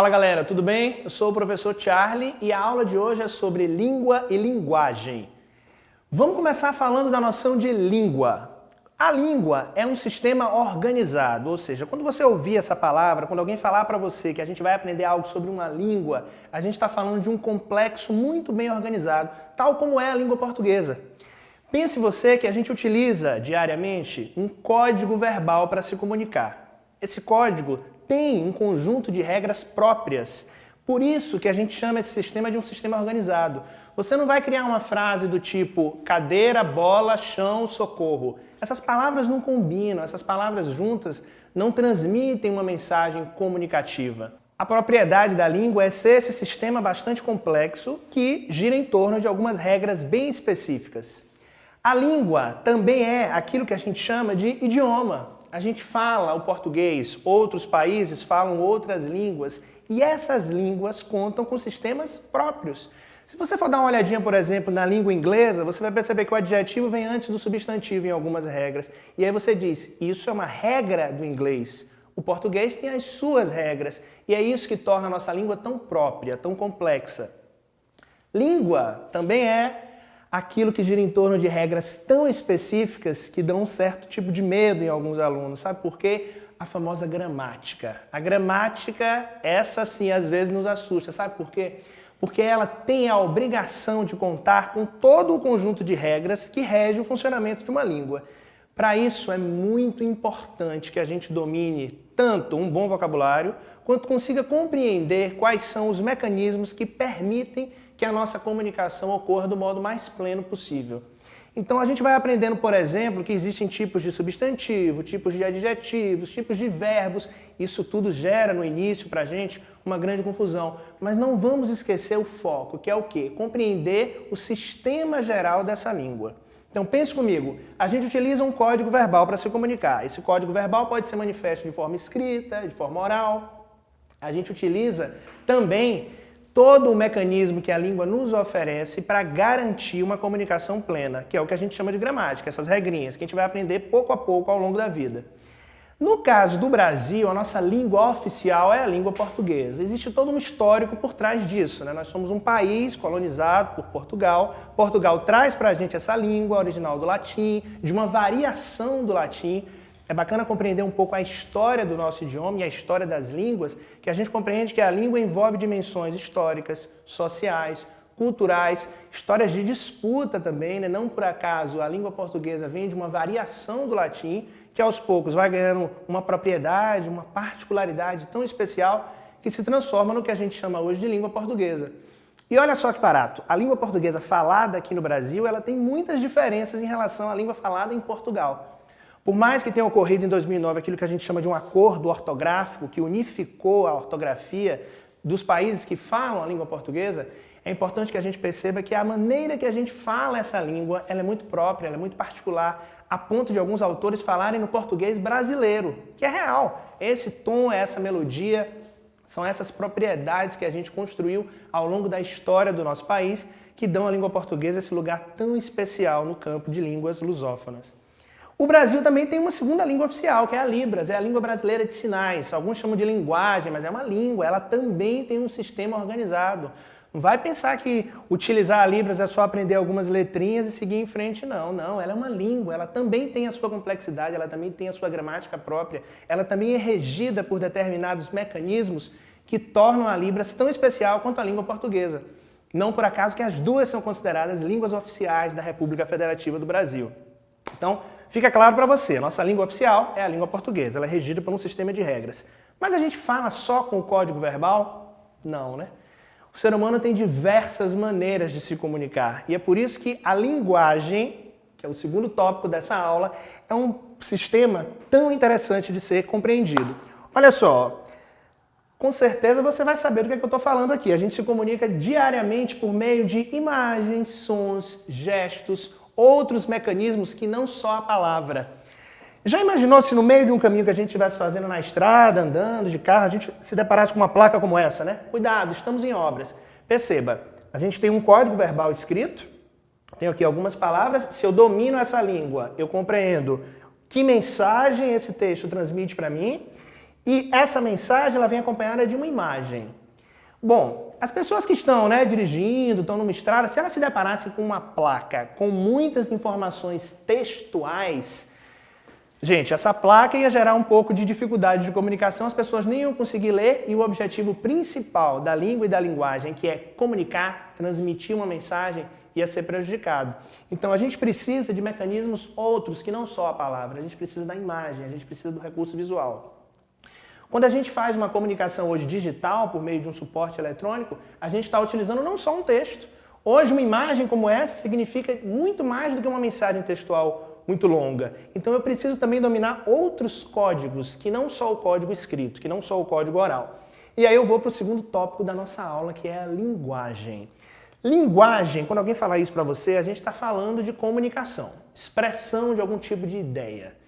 Fala galera, tudo bem? Eu sou o professor Charlie e a aula de hoje é sobre língua e linguagem. Vamos começar falando da noção de língua. A língua é um sistema organizado, ou seja, quando você ouvir essa palavra, quando alguém falar para você que a gente vai aprender algo sobre uma língua, a gente está falando de um complexo muito bem organizado, tal como é a língua portuguesa. Pense você que a gente utiliza diariamente um código verbal para se comunicar. Esse código tem um conjunto de regras próprias. Por isso que a gente chama esse sistema de um sistema organizado. Você não vai criar uma frase do tipo cadeira, bola, chão, socorro. Essas palavras não combinam, essas palavras juntas não transmitem uma mensagem comunicativa. A propriedade da língua é ser esse sistema bastante complexo que gira em torno de algumas regras bem específicas. A língua também é aquilo que a gente chama de idioma. A gente fala o português, outros países falam outras línguas e essas línguas contam com sistemas próprios. Se você for dar uma olhadinha, por exemplo, na língua inglesa, você vai perceber que o adjetivo vem antes do substantivo em algumas regras. E aí você diz, isso é uma regra do inglês. O português tem as suas regras e é isso que torna a nossa língua tão própria, tão complexa. Língua também é aquilo que gira em torno de regras tão específicas que dão um certo tipo de medo em alguns alunos. Sabe por quê? A famosa gramática. A gramática, essa sim, às vezes nos assusta. Sabe por quê? Porque ela tem a obrigação de contar com todo o conjunto de regras que rege o funcionamento de uma língua. Para isso, é muito importante que a gente domine tanto um bom vocabulário, quanto consiga compreender quais são os mecanismos que permitem que a nossa comunicação ocorra do modo mais pleno possível. Então a gente vai aprendendo, por exemplo, que existem tipos de substantivo, tipos de adjetivos, tipos de verbos. Isso tudo gera no início para a gente uma grande confusão. Mas não vamos esquecer o foco, que é o quê? Compreender o sistema geral dessa língua. Então pense comigo, a gente utiliza um código verbal para se comunicar. Esse código verbal pode ser manifesto de forma escrita, de forma oral. A gente utiliza também todo o mecanismo que a língua nos oferece para garantir uma comunicação plena, que é o que a gente chama de gramática, essas regrinhas que a gente vai aprender pouco a pouco ao longo da vida. No caso do Brasil, a nossa língua oficial é a língua portuguesa. Existe todo um histórico por trás disso, né? Nós somos um país colonizado por Portugal. Portugal traz para a gente essa língua original do latim, de uma variação do latim. É bacana compreender um pouco a história do nosso idioma e a história das línguas, que a gente compreende que a língua envolve dimensões históricas, sociais, culturais, histórias de disputa também, né? Não por acaso a língua portuguesa vem de uma variação do latim, que aos poucos vai ganhando uma propriedade, uma particularidade tão especial que se transforma no que a gente chama hoje de língua portuguesa. E olha só que barato, a língua portuguesa falada aqui no Brasil, ela tem muitas diferenças em relação à língua falada em Portugal. Por mais que tenha ocorrido em 2009 aquilo que a gente chama de um acordo ortográfico que unificou a ortografia dos países que falam a língua portuguesa, é importante que a gente perceba que a maneira que a gente fala essa língua ela é muito própria, ela é muito particular, a ponto de alguns autores falarem no português brasileiro, que é real. Esse tom, essa melodia, são essas propriedades que a gente construiu ao longo da história do nosso país que dão à língua portuguesa esse lugar tão especial no campo de línguas lusófonas. O Brasil também tem uma segunda língua oficial, que é a Libras, é a língua brasileira de sinais. Alguns chamam de linguagem, mas é uma língua, ela também tem um sistema organizado. Não vai pensar que utilizar a Libras é só aprender algumas letrinhas e seguir em frente, não. Não, ela é uma língua, ela também tem a sua complexidade, ela também tem a sua gramática própria, ela também é regida por determinados mecanismos que tornam a Libras tão especial quanto a língua portuguesa. Não por acaso que as duas são consideradas línguas oficiais da República Federativa do Brasil. Então, fica claro para você, nossa língua oficial é a língua portuguesa, ela é regida por um sistema de regras. Mas a gente fala só com o código verbal? Não, né? O ser humano tem diversas maneiras de se comunicar e é por isso que a linguagem, que é o segundo tópico dessa aula, é um sistema tão interessante de ser compreendido. Olha só, com certeza você vai saber do que é que eu estou falando aqui. A gente se comunica diariamente por meio de imagens, sons, gestos, outros mecanismos que não só a palavra. Já imaginou se no meio de um caminho que a gente estivesse fazendo na estrada, andando de carro, a gente se deparasse com uma placa como essa, né? Cuidado, estamos em obras. Perceba, a gente tem um código verbal escrito, tenho aqui algumas palavras, se eu domino essa língua, eu compreendo que mensagem esse texto transmite para mim, E essa mensagem ela vem acompanhada de uma imagem. Bom, as pessoas que estão dirigindo, estão numa estrada, se elas se deparassem com uma placa com muitas informações textuais, gente, essa placa ia gerar um pouco de dificuldade de comunicação, as pessoas nem iam conseguir ler e o objetivo principal da língua e da linguagem, que é comunicar, transmitir uma mensagem, ia ser prejudicado. Então a gente precisa de mecanismos outros que não só a palavra, a gente precisa da imagem, a gente precisa do recurso visual. Quando a gente faz uma comunicação hoje digital, por meio de um suporte eletrônico, a gente está utilizando não só um texto. Hoje uma imagem como essa significa muito mais do que uma mensagem textual muito longa. Então eu preciso também dominar outros códigos, que não só o código escrito, que não só o código oral. E aí eu vou para o segundo tópico da nossa aula, que é a linguagem. Linguagem, quando alguém falar isso para você, a gente está falando de comunicação, expressão de algum tipo de ideia.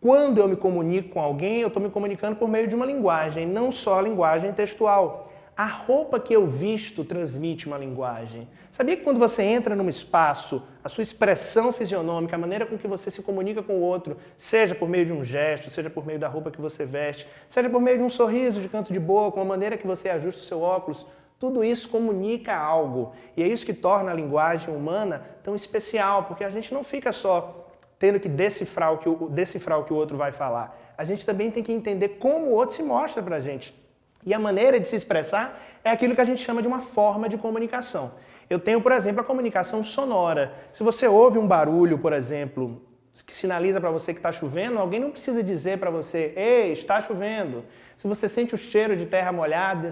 Quando eu me comunico com alguém, eu estou me comunicando por meio de uma linguagem, não só a linguagem textual. A roupa que eu visto transmite uma linguagem. Sabia que quando você entra num espaço, a sua expressão fisionômica, a maneira com que você se comunica com o outro, seja por meio de um gesto, seja por meio da roupa que você veste, seja por meio de um sorriso de canto de boca, uma maneira que você ajusta o seu óculos, tudo isso comunica algo. E é isso que torna a linguagem humana tão especial, porque a gente não fica só tendo que decifrar o que o outro vai falar. A gente também tem que entender como o outro se mostra pra gente. E a maneira de se expressar é aquilo que a gente chama de uma forma de comunicação. Eu tenho, por exemplo, a comunicação sonora. Se você ouve um barulho, por exemplo, que sinaliza para você que está chovendo, alguém não precisa dizer para você, ei, está chovendo. Se você sente o cheiro de terra molhada,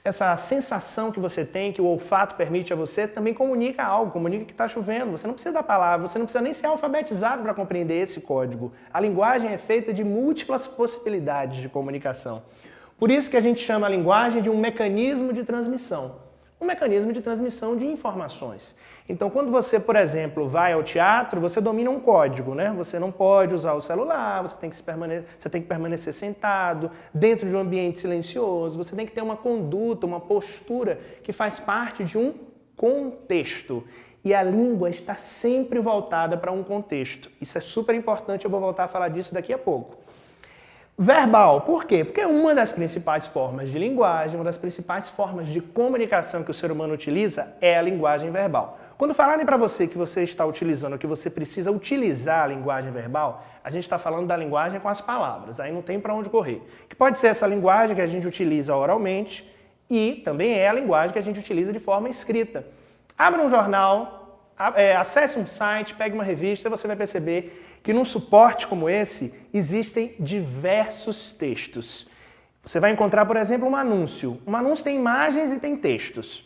essa sensação que você tem, que o olfato permite a você, também comunica algo, comunica que está chovendo. Você não precisa da palavra, você não precisa nem ser alfabetizado para compreender esse código. A linguagem é feita de múltiplas possibilidades de comunicação. Por isso que a gente chama a linguagem de um mecanismo de transmissão. Um mecanismo de transmissão de informações. Então, quando você, por exemplo, vai ao teatro, você domina um código, né? Você não pode usar o celular, você tem que permanecer sentado, dentro de um ambiente silencioso, você tem que ter uma conduta, uma postura que faz parte de um contexto. E a língua está sempre voltada para um contexto. Isso é super importante, eu vou voltar a falar disso daqui a pouco. Verbal, por quê? Porque uma das principais formas de linguagem, uma das principais formas de comunicação que o ser humano utiliza é a linguagem verbal. Quando falarem para você que você está utilizando, que você precisa utilizar a linguagem verbal, a gente está falando da linguagem com as palavras, aí não tem para onde correr. Que pode ser essa linguagem que a gente utiliza oralmente e também é a linguagem que a gente utiliza de forma escrita. Abra um jornal, acesse um site, pegue uma revista e você vai perceber que num suporte como esse existem diversos textos. Você vai encontrar, por exemplo, um anúncio. Um anúncio tem imagens e tem textos.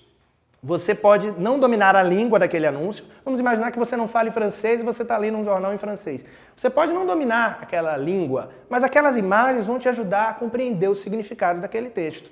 Você pode não dominar a língua daquele anúncio. Vamos imaginar que você não fale francês e você está lendo um jornal em francês. Você pode não dominar aquela língua, mas aquelas imagens vão te ajudar a compreender o significado daquele texto.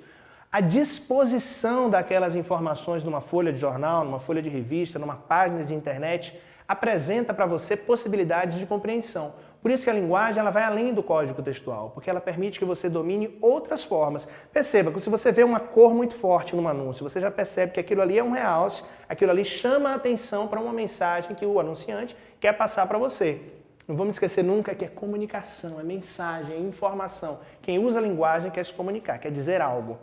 A disposição daquelas informações numa folha de jornal, numa folha de revista, numa página de internet, apresenta para você possibilidades de compreensão. Por isso que a linguagem ela vai além do código textual, porque ela permite que você domine outras formas. Perceba que se você vê uma cor muito forte num anúncio, você já percebe que aquilo ali é um realce, aquilo ali chama a atenção para uma mensagem que o anunciante quer passar para você. Não vamos esquecer nunca que é comunicação, é mensagem, é informação. Quem usa a linguagem quer se comunicar, quer dizer algo.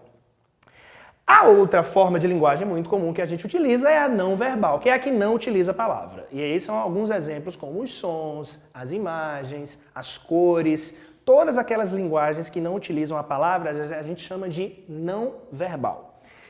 A outra forma de linguagem muito comum que a gente utiliza é a não verbal, que é a que não utiliza a palavra. E aí são alguns exemplos como os sons, as imagens, as cores, todas aquelas linguagens que não utilizam a palavra, a gente chama de não verbal.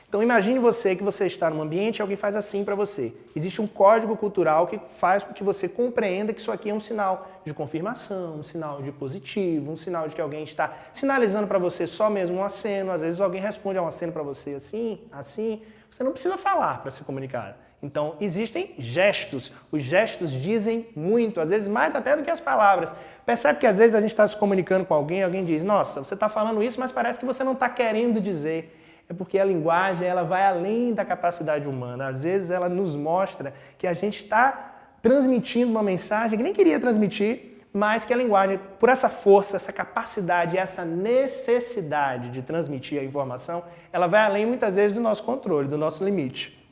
Então imagine você que você está num ambiente e alguém faz assim para você. Existe um código cultural que faz com que você compreenda que isso aqui é um sinal de confirmação, um sinal de positivo, um sinal de que alguém está sinalizando para você só mesmo um aceno. Às vezes alguém responde a um aceno para você assim, assim. Você não precisa falar para se comunicar. Então existem gestos. Os gestos dizem muito, às vezes mais até do que as palavras. Percebe que às vezes a gente está se comunicando com alguém e alguém diz, nossa, você está falando isso, mas parece que você não está querendo dizer. É porque a linguagem ela vai além da capacidade humana. Às vezes ela nos mostra que a gente está transmitindo uma mensagem que nem queria transmitir, mas que a linguagem, por essa força, essa capacidade, essa necessidade de transmitir a informação, ela vai além muitas vezes do nosso controle, do nosso limite.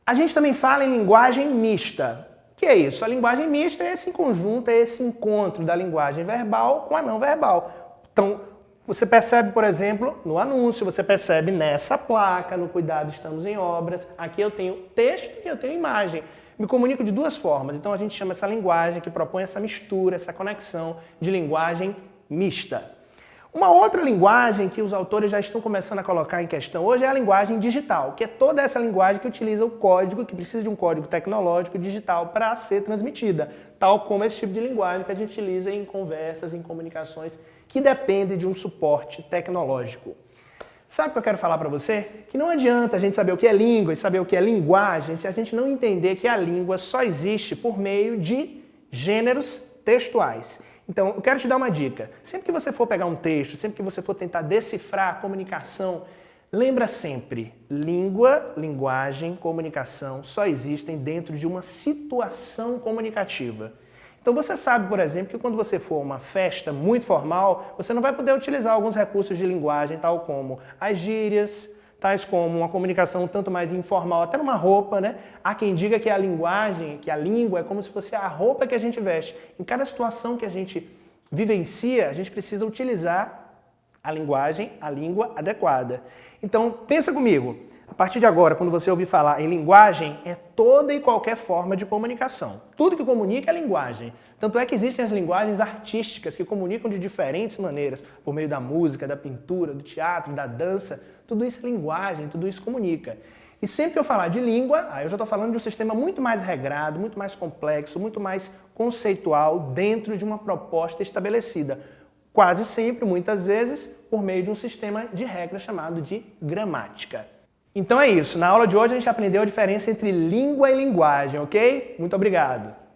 A gente também fala em linguagem mista. O que é isso? A linguagem mista é esse conjunto, é esse encontro da linguagem verbal com a não verbal. Então, você percebe, por exemplo, no anúncio, você percebe nessa placa, no Cuidado Estamos em Obras, aqui eu tenho texto e eu tenho imagem. Me comunico de duas formas, então a gente chama essa linguagem que propõe essa mistura, essa conexão de linguagem mista. Uma outra linguagem que os autores já estão começando a colocar em questão hoje é a linguagem digital, que é toda essa linguagem que utiliza o código, que precisa de um código tecnológico digital para ser transmitida, tal como esse tipo de linguagem que a gente utiliza em conversas, em comunicações, que dependem de um suporte tecnológico. Sabe o que eu quero falar para você? Que não adianta a gente saber o que é língua e saber o que é linguagem se a gente não entender que a língua só existe por meio de gêneros textuais. Então, eu quero te dar uma dica. Sempre que você for pegar um texto, sempre que você for tentar decifrar a comunicação, lembra sempre, língua, linguagem, comunicação só existem dentro de uma situação comunicativa. Então você sabe, por exemplo, que quando você for a uma festa muito formal, você não vai poder utilizar alguns recursos de linguagem, tal como as gírias, tais como uma comunicação um tanto mais informal, até numa roupa, né? Há quem diga que a linguagem, que a língua é como se fosse a roupa que a gente veste. Em cada situação que a gente vivencia, a gente precisa utilizar a linguagem, a língua adequada. Então, pensa comigo. A partir de agora, quando você ouvir falar em linguagem, é toda e qualquer forma de comunicação. Tudo que comunica é linguagem. Tanto é que existem as linguagens artísticas que comunicam de diferentes maneiras, por meio da música, da pintura, do teatro, da dança. Tudo isso é linguagem, tudo isso comunica. E sempre que eu falar de língua, aí eu já estou falando de um sistema muito mais regrado, muito mais complexo, muito mais conceitual dentro de uma proposta estabelecida. Quase sempre, muitas vezes, por meio de um sistema de regras chamado de gramática. Então é isso. Na aula de hoje a gente aprendeu a diferença entre língua e linguagem, ok? Muito obrigado!